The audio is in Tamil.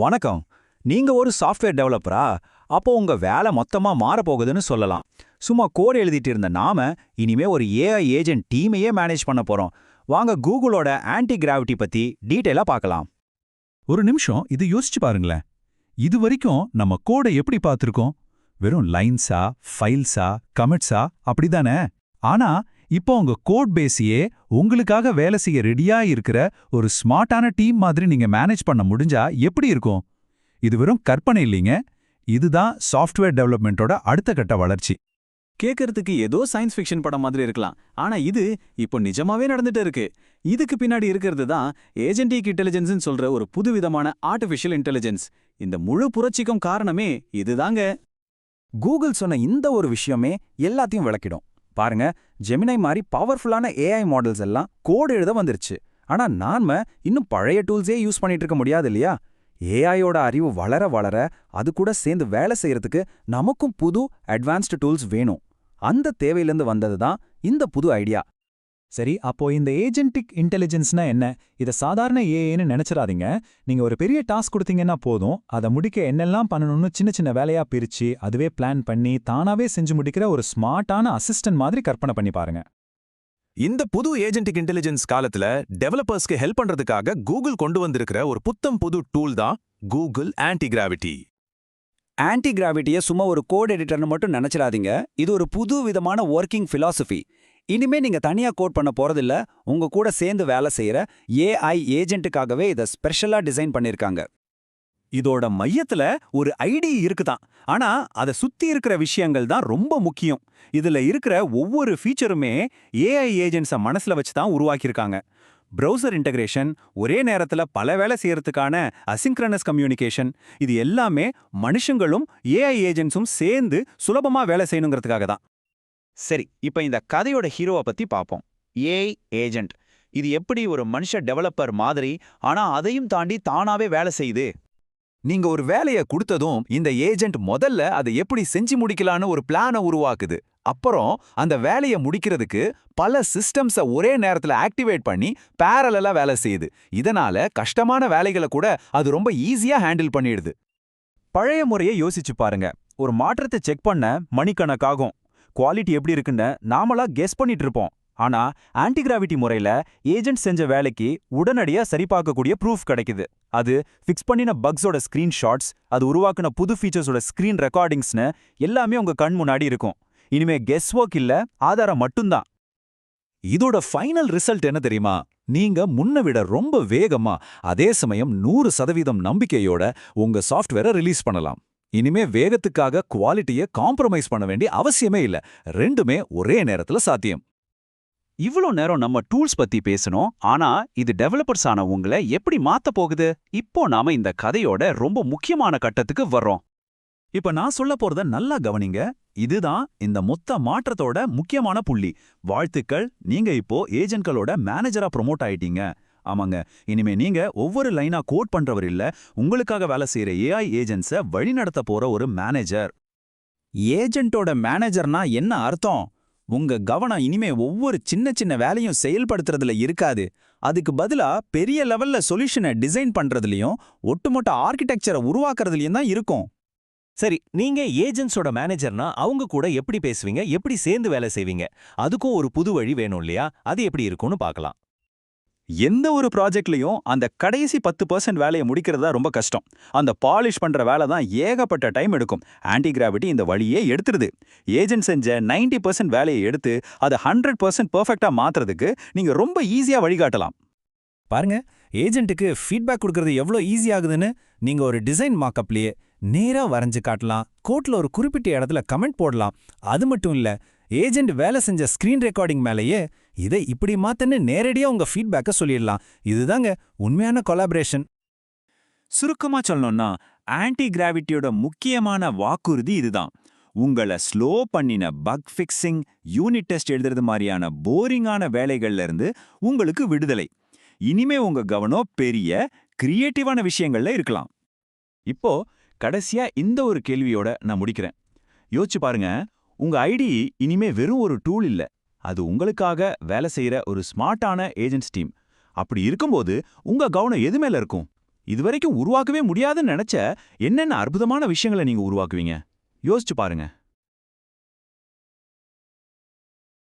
வணக்கம். நீங்க ஒரு சாஃப்ட்வேர் டெவலப்பரா? அப்போ உங்க வேலை மொத்தமா மாறப்போகுதுன்னு சொல்லலாம். சும்மா கோட் எழுதிட்டு இருந்த நாம இனிமே ஒரு ஏஐ ஏஜென்ட் டீமையே மேனேஜ் பண்ண போறோம். வாங்க கூகுளோட ஆன்டி கிராவிட்டி பத்தி டீடைலா பார்க்கலாம். ஒரு நிமிஷம் இது யோசிச்சு பாருங்களேன். இது வரைக்கும் நம்ம கோடை எப்படி பார்த்திருக்கோம்? வெறும் லைன்ஸா, ஃபைல்ஸா, கமெண்ட்ஸா அப்படிதானே? ஆனா இப்போ உங்க கோட் பேஸையே உங்களுக்காக வேலை செய்ய ரெடியா இருக்கிற ஒரு ஸ்மார்ட்டான டீம் மாதிரி நீங்க மேனேஜ் பண்ண முடிஞ்சா எப்படி இருக்கும்? இது வெறும் கற்பனை இல்லைங்க. இதுதான் சாஃப்ட்வேர் டெவலப்மெண்ட்டோட அடுத்த கட்ட வளர்ச்சி. கேட்கறதுக்கு ஏதோ சயின்ஸ் ஃபிக்ஷன் படம் மாதிரி இருக்கலாம். ஆனா இது இப்போ நிஜமாவே நடந்துட்டு இருக்கு. இதுக்கு பின்னாடி இருக்கிறது தான் ஏஜென்டிக் இன்டெலிஜென்ஸ்னு சொல்ற ஒரு புதுவிதமான ஆர்டிஃபிஷியல் இன்டெலிஜென்ஸ். இந்த முழு புரட்சிக்கும் காரணமே இதுதாங்க. கூகுள் சொன்ன இந்த ஒரு விஷயமே எல்லாத்தையும் விளக்கிடும். பாருங்க, ஜெமினை மாதிரி பவர்ஃபுல்லான ஏஐ மாடல்ஸ் எல்லாம் கோடு எழுத வந்துருச்சு. ஆனா நாம இன்னும் பழைய டூல்ஸே யூஸ் பண்ணிட்டு இருக்க முடியாது இல்லையா? ஏஐயோட அறிவு வளர வளர அது கூட சேர்ந்து வேலை செய்யறதுக்கு நமக்கும் புது அட்வான்ஸ்டு டூல்ஸ் வேணும். அந்த தேவையிலிருந்து வந்தது தான் இந்த புது ஐடியா. சரி, அப்போ இந்த ஏஜென்டிக் இன்டெலிஜென்ஸ்னா என்ன? இதை சாதாரண ஏஏன்னு நினைச்சிடாதீங்க. நீங்க ஒரு பெரிய டாஸ்க் கொடுத்தீங்கன்னா போதும், அதை முடிக்க என்னெல்லாம் பண்ணணும்னு சின்ன சின்ன வேலையா பிரிச்சு அதுவே பிளான் பண்ணி தானாவே செஞ்சு முடிக்கிற ஒரு ஸ்மார்ட்டான அசிஸ்டன்ட் மாதிரி கற்பனை பண்ணி பாருங்க. இந்த புது ஏஜென்டிக் இன்டெலிஜென்ஸ் காலத்துல டெவலப்பர்ஸ்க்கு ஹெல்ப் பண்றதுக்காக கூகுள் கொண்டு வந்திருக்கிற ஒரு புத்தம் புது டூல் தான் கூகுள் ஆன்டி கிராவிட்டி. ஆன்டி கிராவிட்டியை சும்மா ஒரு கோட் எடிட்டர்னு மட்டும் நினைச்சிடாதீங்க. இது ஒரு புது விதமான ஒர்க்கிங் ஃபிலாசபி. இனிமே நீங்க தனியா கோட் பண்ண போறதில்ல, உங்க கூட சேர்ந்து வேலை செய்யற ஏஐ ஏஜென்ட்டுக்காகவே இதை ஸ்பெஷலா டிசைன் பண்ணிருக்காங்க. இதோட மையத்துல ஒரு ஐடி இருக்குதான். ஆனா அதை சுத்தி இருக்கிற விஷயங்கள் தான் ரொம்ப முக்கியம். இதுல இருக்கிற ஒவ்வொரு ஃபீச்சருமே ஏஐ ஏஜென்ட்ஸை மனசுல வச்சு தான் உருவாக்கியிருக்காங்க. ப்ரௌசர் இன்டகிரேஷன், ஒரே நேரத்துல பல வேலை செய்யறதுக்கான அசிங்க்ரனஸ் கம்யூனிகேஷன், இது எல்லாமே மனுஷங்களும் ஏஐ ஏஜென்ட்ஸும் சேர்ந்து சுலபமா வேலை செய்யணுங்கிறதுக்காக தான். சரி, இப்ப இந்த கதையோட ஹீரோவை பத்தி பார்ப்போம். AI agent. இது எப்படி ஒரு மனுஷ டெவலப்பர் மாதிரி, ஆனா அதையும் தாண்டி தானாவே வேலை செய்யுது. நீங்க ஒரு வேலையை கொடுத்ததும் இந்த ஏஜென்ட் முதல்ல அதை எப்படி செஞ்சு முடிக்கலான்னு ஒரு பிளானை உருவாக்குது. அப்புறம் அந்த வேலையை முடிக்கிறதுக்கு பல சிஸ்டம்ஸை ஒரே நேரத்துல ஆக்டிவேட் பண்ணி பேரலலா வேலை செய்யுது. இதனால கஷ்டமான வேலைகளை கூட அது ரொம்ப ஈஸியா ஹேண்டில் பண்ணிடுது. பழைய முறையை யோசிச்சு பாருங்க. ஒரு மாற்றத்தை செக் பண்ண மணிக்கணக்காகும். குவாலிட்டி எப்படி இருக்குன்னு நாமளா கெஸ் பண்ணிட்டு இருப்போம். ஆனா ஆன்டிகிராவிட்டி முறையில ஏஜென்ட் செஞ்ச வேலைக்கு உடனடியா சரிபார்க்கக்கூடிய ப்ரூஃப் கிடைக்குது. அது ஃபிக்ஸ் பண்ணின பக்ஸோட ஸ்கிரீன்ஷாட்ஸ், அது உருவாக்குன புது ஃபீச்சர்ஸோட ஸ்கிரீன் ரெக்கார்டிங்ஸ்னு எல்லாமே உங்க கண் முன்னாடி இருக்கும். இனிமே கெஸ் ஒர்க் இல்ல, ஆதாரம் மட்டும்தான். இதோட ஃபைனல் ரிசல்ட் என்ன தெரியுமா? நீங்க முன்ன விட ரொம்ப வேகமா, அதே சமயம் 100% நம்பிக்கையோட உங்க சாஃப்ட்வேரை ரிலீஸ் பண்ணலாம். இனிமே வேகத்துக்காக குவாலிட்டியை காம்ப்ரமைஸ் பண்ண வேண்டிய அவசியமே இல்ல. ரெண்டுமே ஒரே நேரத்துல சாத்தியம். இவ்வளோ நேரம் நம்ம டூல்ஸ் பத்தி பேசணும். ஆனா இது டெவலப்பர்ஸ் ஆன உங்களை எப்படி மாத்த போகுது? இப்போ நாம இந்த கதையோட ரொம்ப முக்கியமான கட்டத்துக்கு வர்றோம். இப்ப நான் சொல்ல போறத நல்லா கவனிங்க. இதுதான் இந்த மொத்த மாற்றத்தோட முக்கியமான புள்ளி. வாழ்த்துக்கள், நீங்க இப்போ ஏஜென்ட்களோட மேனேஜரா ப்ரொமோட் ஆயிட்டீங்க. ஆமாங்க, இனிமே நீங்க ஒவ்வொரு லைனா கோட் பண்றவர் இல்ல, உங்களுக்காக வேலை செய்யற ஏஐ ஏஜென்ட்ஸை வழிநடத்த போற ஒரு மேனேஜர். ஏஜென்ட்டோட மேனேஜர்னா என்ன அர்த்தம்? உங்க கவனம் இனிமே ஒவ்வொரு சின்ன சின்ன வேலையும் செயல்படுத்துறதுல இருக்காது. அதுக்கு பதிலா பெரிய லெவல்ல சொல்யூஷனை டிசைன் பண்றதுலயும் ஒட்டுமொத்த ஆர்கிடெக்சரை உருவாக்குறதுலயும் தான் இருக்கும். சரி, நீங்க ஏஜென்ட்ஸோட மேனேஜர்னா அவங்க கூட எப்படி பேசுவீங்க, எப்படி சேர்ந்து வேலை செய்வீங்க? அதுக்கும் ஒரு புது வழி வேணும் இல்லையா? அது எப்படி இருக்கும்னு பார்க்கலாம். எந்த ஒரு ப்ராஜெக்ட்லயும் அந்த கடைசி 10% வேலையை முடிக்கிறதா ரொம்ப கஷ்டம். அந்த பாலிஷ் பண்ற வேலை தான் ஏகப்பட்ட டைம் எடுக்கும். ஆன்டிகிராவிட்டி இந்த வழியே எடுத்துருது. ஏஜென்ட் செஞ்ச 90% வேலையை எடுத்து அதை 100% பெர்ஃபெக்ட்டா மாத்துறதுக்கு நீங்க ரொம்ப ஈஸியா வழிகாட்டலாம். பாருங்க, ஏஜென்ட்டுக்கு ஃபீட்பேக் கொடுக்கறது எவ்வளோ ஈஸி ஆகுதுன்னு. நீங்க ஒரு டிசைன் மார்க்அப்லயே நேரா வரைஞ்சு காட்டலாம். கோட்ல ஒரு குறிப்பிட்ட இடத்துல கமெண்ட் போடலாம். அது மட்டும் இல்ல, ஏஜென்ட் வேலை செஞ்ச ஸ்கிரீன் ரெக்கார்டிங் மேலேயே இதை இப்படி மாத்தன்னு நேரடியா உங்க ஃபீட்பேக்கை சொல்லிடலாம். இதுதாங்க உண்மையான கொலாபரேஷன். சுருக்கமா சொல்லணும்னா, ஆன்டி கிராவிட்டியோட முக்கியமான வாக்குறுதி இதுதான். உங்களை ஸ்லோ பண்ணின பக் ஃபிக்சிங், யூனிட் டெஸ்ட் எழுதுறது மாதிரியான போரிங்கான வேலைகள்ல இருந்து உங்களுக்கு விடுதலை. இனிமே உங்க கவனம் பெரிய கிரியேட்டிவான விஷயங்கள்ல இருக்கலாம். இப்போ கடைசியா இந்த ஒரு கேள்வியோட நான் முடிக்கிறேன். யோசிச்சு பாருங்க, உங்க ஐடி இனிமே வெறும் ஒரு டூல் இல்ல, அது உங்களுக்காக வேலை செய்யற ஒரு ஸ்மார்ட்டான ஏஜென்ட்ஸ் டீம். அப்படி இருக்கும்போது உங்க கவனம் எது மேல இருக்கும்? இதுவரைக்கும் உருவாக்கவே முடியாதுன்னு நினைச்ச என்னென்ன அற்புதமான விஷயங்களை நீங்க உருவாக்குவீங்க? யோசிச்சு பாருங்க.